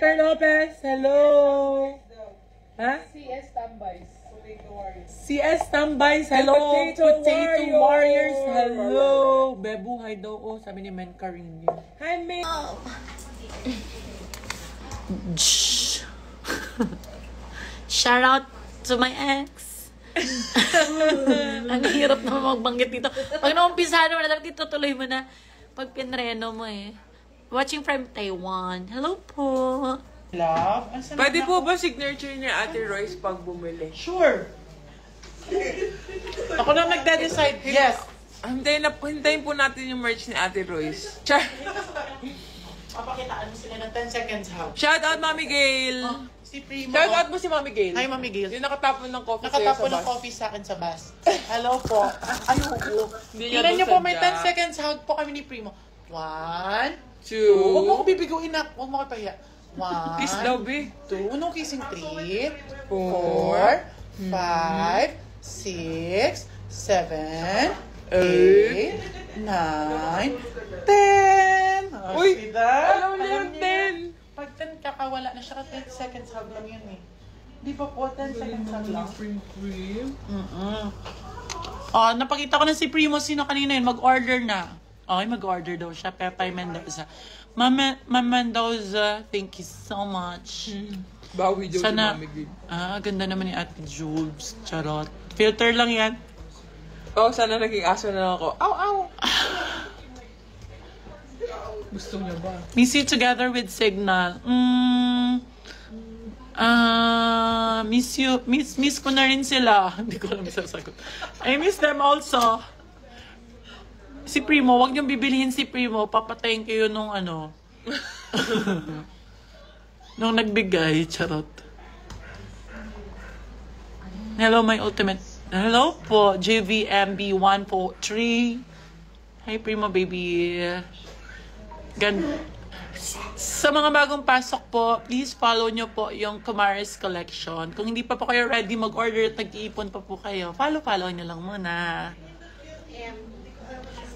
Jennifer Lopez, hello! Ha? CS Tambays. CS Tambays, hello! Potato Warriors, hello! Bebuhay daw, oh, sabi ni Men Carino. Hi, Men! Shout out to my ex. Ang hirap naman magbanggit dito. Pag naumpisahan mo na lang dito, tuloy mo na. Pag pinreno mo eh. Watching from Taiwan. Hello po. Love? Pwede po ba signature niya Ate Royce pag bumili? Sure. Ako na nagde-decide. Yes. Hintayin po natin yung merch ni Ate Royce. Papakitaan mo sila ng 10 seconds how. Shout out, Mami Gail! Si Primo. Shout out mo si Mami Gail. Hi, Mami Gail. Yung nakatapon ng coffee Nakatapon ng coffee sa akin sa bus. Hello po. Ayoko. Tingnan niyo po, may 10 seconds hug po kami ni Primo. 1, 2. Huwag mo ko bibiguin na. Huwag mo ko pahiya. 1. Kiss daw, be. 2. Unong kissing 3. 4. 5. 6. 7. 8. 9. 10. Uy! Alam niyo yung 10. Pag 10 kakawala na siya, 10 seconds hug lang yun eh. Di ba po, 10 seconds hug lang? Oh, napakita ko na si Primo, sino kanina yun, mag-order na. Okay, mag-order daw siya, Pepay Mendoza. Ma'am Mendoza, thank you so much. Bawi daw si Mami Gail. Ganda naman ni Ate Jubes. Charot. Filter lang yan. Oh, sana naging aso na lang ako. Ow, ow! Gusto niya ba? Miss you together with Signal. Miss ko na rin sila. Hindi ko alam sasagot. I miss them also. Si Primo, wag niyong bibilihin si Primo. Papatayin kayo nung ano. Nung nagbigay. Charot. Hello, my ultimate. Hello po, JVMB143. Hi, Primo baby. Sa mga bagong pasok po, please follow nyo po yung Kumaris Collection. Kung hindi pa po kayo ready mag-order at nag-iipon pa po kayo, follow nyo lang muna.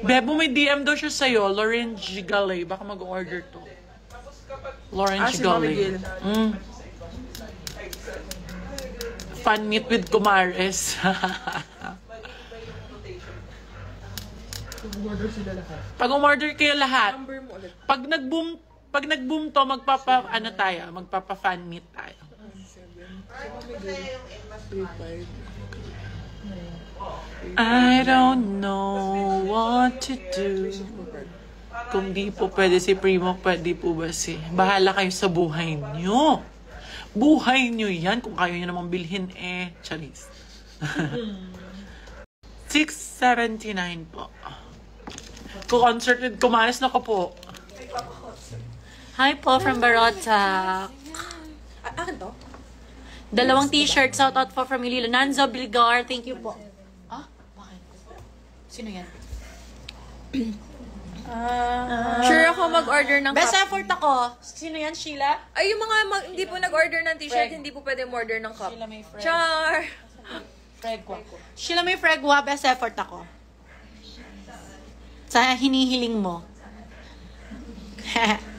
Bebo, may DM daw siya sa'yo, Lauren Gigale. Baka mag-order to. Lauren Gigale. Fun meet with Kumaris. Pag umorder kayo lahat, pag nag-boom to, magpapa-fan meet tayo. I don't know what to do. Kung di po pwede si Primo, pwede po ba si... Bahala kayo sa buhay nyo. Buhay nyo yan. Kung kayo nyo namang bilhin charis. 679 po. Concert with Kumaris na ko po. Hi po from Barotac. Akin to? 2 t-shirts out po from Ililo. Nanzo Bilgar, thank you po. Bakit? Sino yan? Sure ako mag-order ng Best effort ako. Sino yan, Sheila? Ay, yung mga hindi po nag-order ng t-shirt, hindi po pwede order ng cup. Sheila may friend. Char! Fregwa. Sheila may Fregwa, best effort ako. Sa hinihiling mo.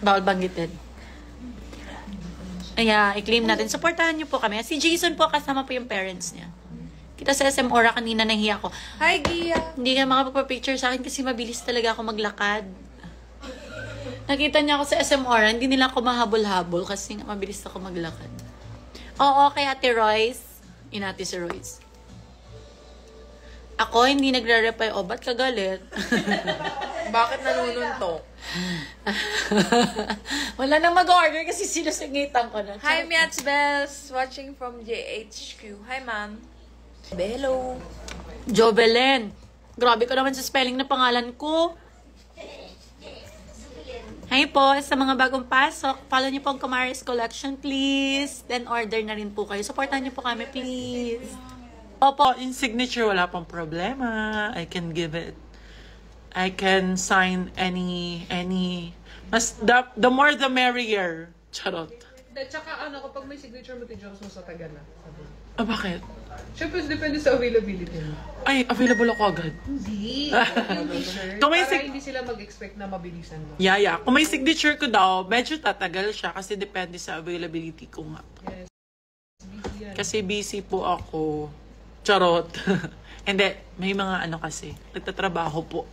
Bawal banggitin. Kaya, i-claim natin. Supportahan niyo po kami. Si Jason po, kasama po yung parents niya. Kita sa SM Aura kanina, nahiya ako. Hi, Gia! Hindi ka makapagpa-picture sa akin kasi mabilis talaga ako maglakad. Nakita niya ako sa SM Aura, hindi nila ako mahabol-habol kasi mabilis ako maglakad. Oo, kay Ate Royce. Inati si Royce. Ako, hindi nagre-reply. O, ba't ka galit? Bakit nanununtok? Wala nang mag-order kasi sinusungitan ko na. Hi, Miats Bells! Watching from JHQ. Hi, ma'am. Hello. Jobelen. Grabe ko naman sa spelling na pangalan ko. Hi po, sa mga bagong pasok, follow niyo po ang Kumaris Collection, please. Then order na rin po kayo. Supportan niyo po kami, please. Opo, in signature, wala pong problema. I can give it. I can sign any. Mas, the more the merrier. Charot. Tsaka kapag may signature mo, ti-Jones mo sa taga na. Bakit? Siyempre, depende sa availability mo. Ay, available ako agad. Hindi. Yung t-shirt. Kung may Para sig- hindi sila mag-expect na mabilisan mo. Yeah. Kung may signature ko daw, medyo tatagal siya kasi depende sa availability ko nga. Yes. Busy yan. Kasi busy po ako. Charot. Hindi, may mga ano kasi, nagtatrabaho po.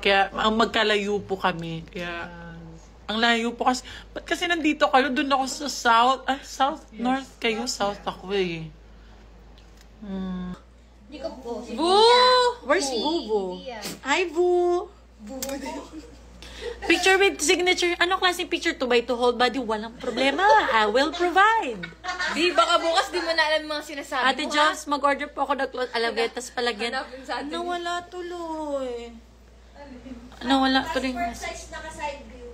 Kaya, ang magkalayo po kami. Kaya, ang layo po kasi, ba't kasi nandito kayo? Doon ako sa south. Ah, south? North kayo? South ako eh. Boo! Where's Boo? Hi, Boo! Picture with signature. Ano klaseng picture? 2x2 whole body? Walang problema. I will provide. Di, baka bukas di mo na alam yung mga sinasabi Ate mo, Jobs, mag-order po ako ng clothes. Alavetas palagyan. Hanapin sa atin. Nawala tuloy. Nawala tuloy.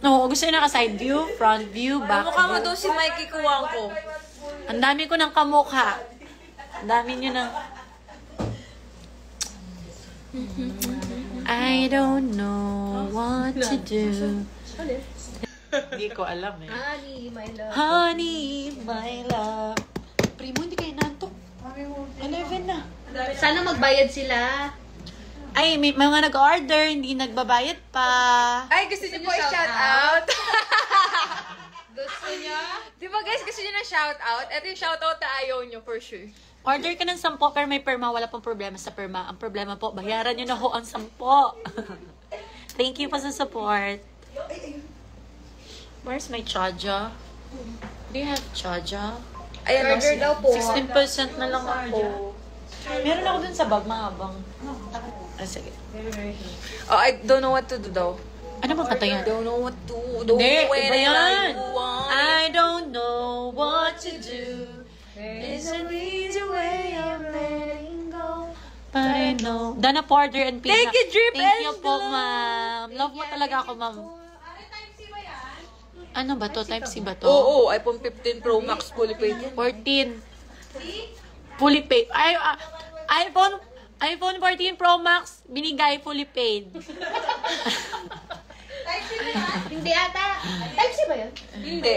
No, gusto nyo naka-side view, front view, back Mukha mo view. daw si Mikey Kuwangko. Ang dami ko ng kamukha. Ang dami nyo ng... I don't know what to do. Hindi ko alam eh. Honey, my love. Primo, hindi kayo nantok. 11 na. Sana magbayad sila. Ay, may mga nag-order, hindi nagbabayad pa. Ay, gusto niyo po i-shout out? Gusto niya? Di ba guys, gusto niyo na shout out? Ito yung shout out na ayaw niyo for sure. Order ka ng 10 pero may perma. Wala pong problema sa perma. Ang problema po, bayaran nyo na ho ang 10. Thank you pa sa support. Where's my charger? Do you have charger? Ayan, Order daw po. 16% na lang ako. Meron ako dun sa bag, mahabang. Ah, sige. Oh, I don't know what to do daw. Ano bang kata yan? Don't know what to do. Hindi, when iba yan. I want. I don't know what to do. There's an easy way of letting go. But I know. Dana Porter and Pina. Thank you, Drip Thank you and po, Glow. ma'am. Love mo talaga ako, ma'am. Ano ba to? Type C ba to? Oo, iPhone 15 Pro Max fully paid. 14. Fully paid. iPhone 14 Pro Max, binigay fully paid. Hindi ata. Type C ba yun? Hindi.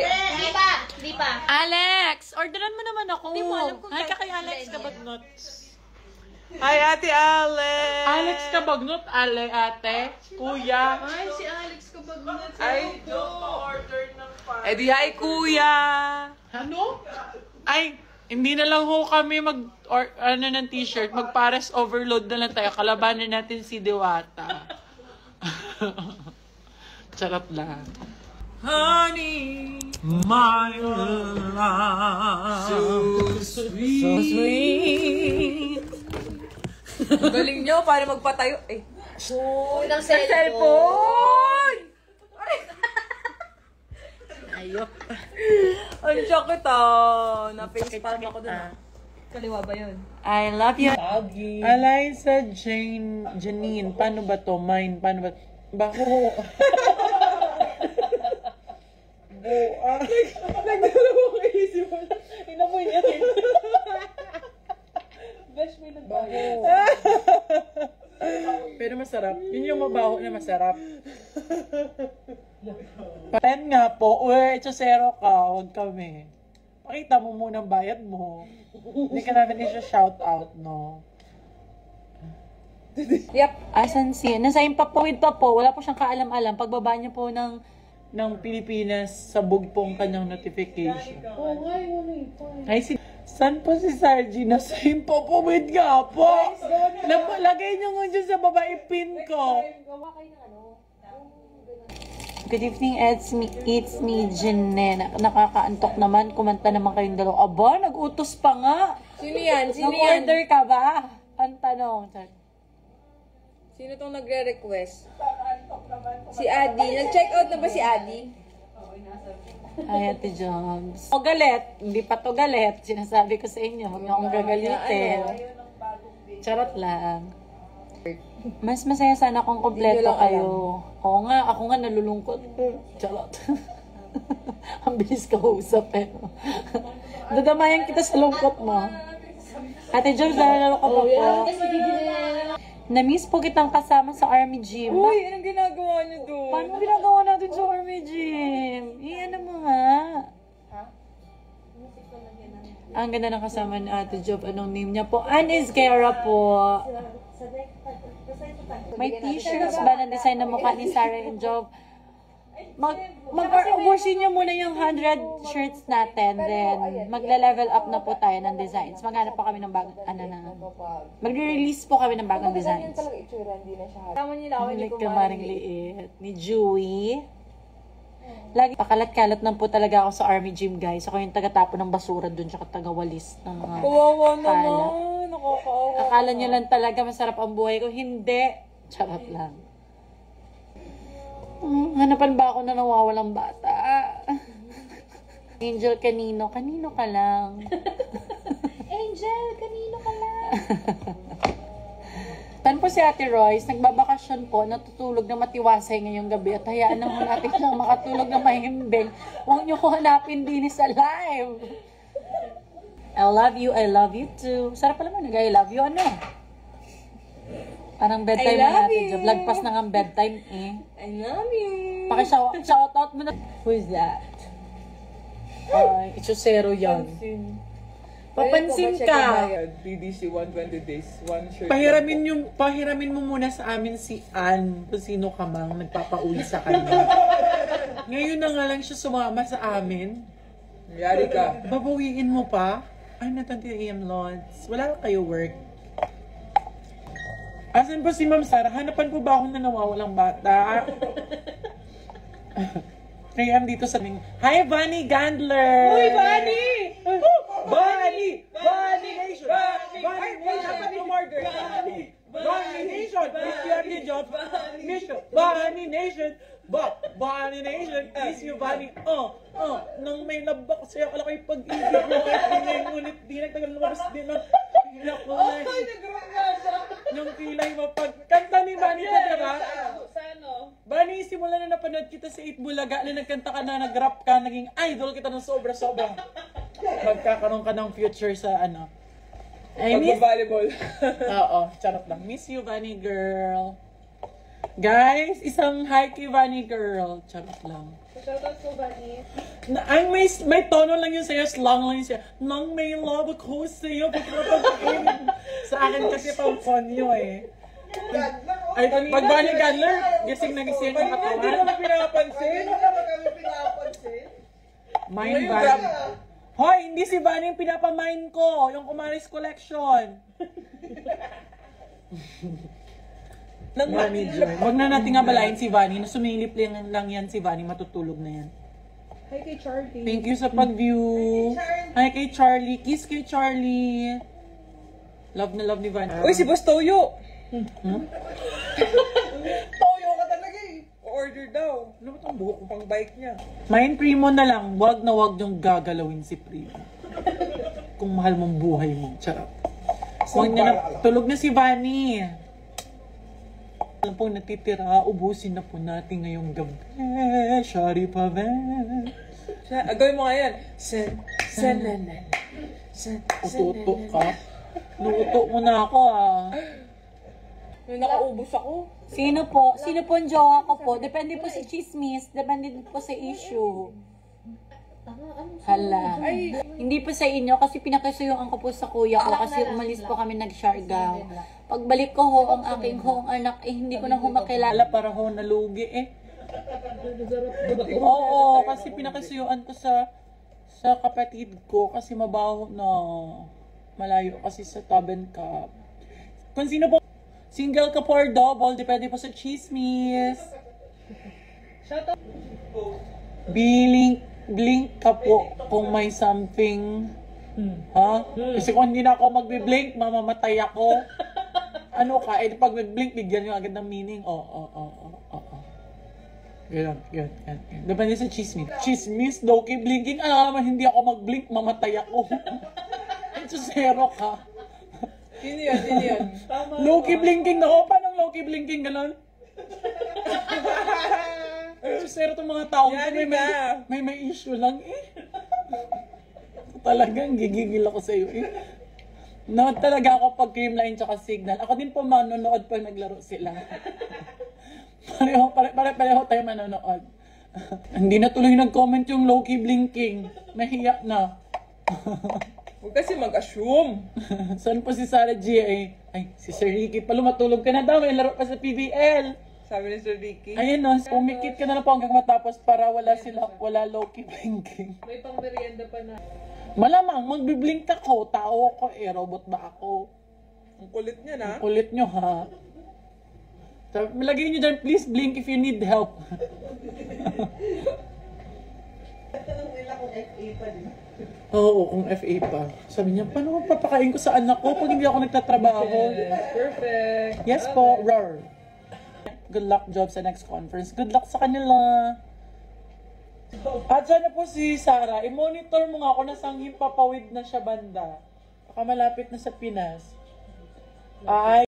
Hindi pa. Alex, orderan mo naman ako. Hindi mo alam kung Hi ka type kay Alex Kabagnot. Hi, Ate Alex! Alex Kabagnot, ate. Kuya. Ay, si Alex kapag Ay, order ng Eh di hi, kuya. Ano? Ay, hindi na lang ho kami ng t-shirt. Mag-pares overload na lang tayo. Kalabanin natin si Diwata. Charot lang. Honey, my love. So sweet. Galing nyo para magpatayo. Eh. Unang Cellphone! Ayok. Ang sakit ah. Na-face palm ako dun. Kaliwa ba yun? I love you. Eliza Janine, paano ba to? Mine, paano ba? Bako. Nagdalawang isip mo na. Inamoy niya din. Besh, may nagbaho. Pero masarap. Yun yung mabaho na masarap. Paten nga po. Uy, chosero ka. Huwag kami. Pakita mo muna ang bayad mo. Hindi ka namin i-shout out, no? Yep. Asan si? Nasa impapawid pa po. Wala po siyang kaalam-alam. Pagbaba niya po ng Pilipinas, sabog po ang kanyang notification. Ay, saan po si Sargy? Nasa impapawid nga po. Lagay niyo nga dyan sa baba, ipin ko. Good evening, it's me, Jeanne. Nakakaantok naman. Kumanta naman kayong dalawa. Aba, nag-utos pa nga. Sino yan? Sino yan? Nag-order ka ba? Ang tanong. Sino tong nagre-request? Si Adi. Nag-check out na ba si Adi? Ay, Ate Joms. O galit. Hindi pa to galit. Sinasabi ko sa inyo. Huwag niyo akong gagalitin. Charot lang. Mas masaya sana kung kompleto kayo. Oo nga, ako nga nalulungkot. Charot. Ang bilis ka usap eh. Dadamayan kita sa lungkot mo. Ate Joms, lalaro ka pa po. Na-miss po kitang kasama sa Army Gym. Uy, anong ginagawa niyo doon? Paano ginagawa natin sa Army Gym? Ano mo nga? Ang ganda ng kasama ni Ate Job. Anong name niya po? Anis Guerra po. May t-shirts ba na design na mukha ni Sarah and Job? Ubusin niyo muna yung 100 shirts natin. Then, magla-level up na po tayo ng designs. Maghanap po kami ng bagong, magre-release po kami ng bagong designs. Tama nila ako, hindi Like ko kamaring liit. Ni Joey. Lagi pakalat-kalat lang po talaga ako sa army gym, guys. Ako yung taga-tapo ng basura dun, tsaka taga-walis ng mga Kawawa kalat. naman. Nakakaawa. Akala nyo lang talaga masarap ang buhay ko. Hindi. Charot lang. Hanapan ba ako na nawawalang bata? Angel, kanino? Kanino ka lang? Angel, kanino ka lang? Tan po si Ate Royce, nagbabakasyon po, natutulog na matiwasay ngayong gabi at hayaan na ho natin lang makatulog na mahimbing. Huwag niyo ko hanapin din sa live. I love you too. Sarap pala mo, I love you, ano? Parang bedtime na natin, Job. Lagpas na nga bedtime eh. I love you. Paki-shout out mo na. Who is that? Ay, isusero yan. Papansin ka. DDC 120 days, one shirt. Pahiramin mo muna sa amin si Ann, kung sino ka mang nagpapauwi sa kanya. Ngayon na nga lang siya sumama sa amin. Yari ka. Babawiin mo pa? Ay, natang AM Lods. Wala kayo work. Asan po si Ma'am Sarah? Hanapan po ba ako na nawawalang bata? Kaya dito sa aming, hi, Bunny Gandler! Uy, Bunny! Bunny! Bunny Nation! Bunny Nation! Bunny Nation! Miss you the job! Mission! Bunny Nation! Bunny Nation! Miss you, Bunny! Nang may labak sa'yo, akala ko yung pag-ibig mo. Ngunit di nagtagal lumabas din ng hilak mo na. Yung kilay mo pagkanta ni Bunny pa, diba? Bunny, simula na napanood kita sa 8 Bulaga na nagkanta ka na, nag-rap ka, naging idol kita ng sobra-sobra. Magkakaroon ka ng future sa ano. I miss... volleyball. Oo, charot lang. Miss you, Bunny girl. Guys, isang hi kay Bunny girl. Charot lang. Shoutout ko, Bunny. Ang may tono lang yun sa'yo, slang lang yun sa'yo. Nang may love ako sa'yo, sa akin kasi pang konyo eh. Ay, pag Bunny Gandler, gising na gising ang katawan. Hindi naman pinapansin. Mind Bunny. Hoy, hindi si Bunny yung pinapamind ko. Yung Kumaris Collection. Bunny Joy. Huwag na natin nga balayin si Bunny. Sumilip lang yan si Bunny. Matutulog na yan. Hi kay Charlie. Thank you sa pag-view. Hi kay Charlie. Kiss kay Charlie. Love na love ni Bunny. Uy, si Boss Toyo! Toyo ka talaga eh. Order daw. Ano ba itong buhok pang bike niya? Main Primo na lang. Wag na wag niyong gagalawin si Primo. Kung mahal mong buhay mo. Charot. Huwag niya na. Tulog na si Bunny. Ano pong natitira, ubusin na po natin ngayong gabi. Shari pa ba? Gawin mo nga yan. Ututo ka. Luto mo na ako ah. Nung nakaubos ako. Sino po? Sino po ang jowa ko po? Depende po sa chismis. Depende din po sa issue. Hala. Hindi po sa inyo kasi pinakisuyuan ko po sa kuya ko kasi umalis po kami nag-Siargao. Pagbalik ko ho, ang aking hoong anak, hindi ko na ho makilala. Ala para ho nalugi eh. Oo, kasi pinakisuyuan ko sa kapatid ko kasi mabaho na malayo kasi sa Taben Cup. Kung sino po single ka for double, depende po sa chismis. Blink ka po kung may something. Ha? Kasi kung hindi na ako magbi-blink, mamamatay ako. Ano ka? Eh, pag mag-blink, bigyan nyo agad ng meaning. Ganyan. Depende sa chismis. Chismis, low-key blinking. Naman, hindi ako mag-blink, mamatay ako. Ito zero ka. Sino yan? Low-key blinking na ako. Paano low-key blinking ganon? Zero itong mga tao. May issue lang eh. Talagang gigigil ako sa'yo eh. Nood talaga ako pag Creamline tsaka Signal. Ako din po manonood pag naglaro sila. Pareho tayo manonood. Hindi na tuloy nag-comment yung low-key blinking. Nahiya na. Huwag kasi mag-assume. Saan po si Sarah G? Ay, si Sir Ricky pala matulog ka na daw. May laro pa sa PBL. Sabi ni Sir Ricky. Ayun no, umikit ka na lang po hanggang matapos para wala low-key blinking. May pang merienda pa na. Malamang, magbiblink ako. Tao ako robot ba ako? Ang kulit niya na. Kulit nyo ha. Lagay nyo dyan, please blink if you need help. Oo, kung FA pa. Sabi niya, paano magpapakain ko sa anak ko pag hindi ako nagtatrabaho? Perfect. Yes po, roar. Good luck job sa next conference. Good luck sa kanila. At dyan na po si Sarah. I-monitor mo nga ako na sanghim papawid na siya banda. Baka malapit na sa Pinas. Ay.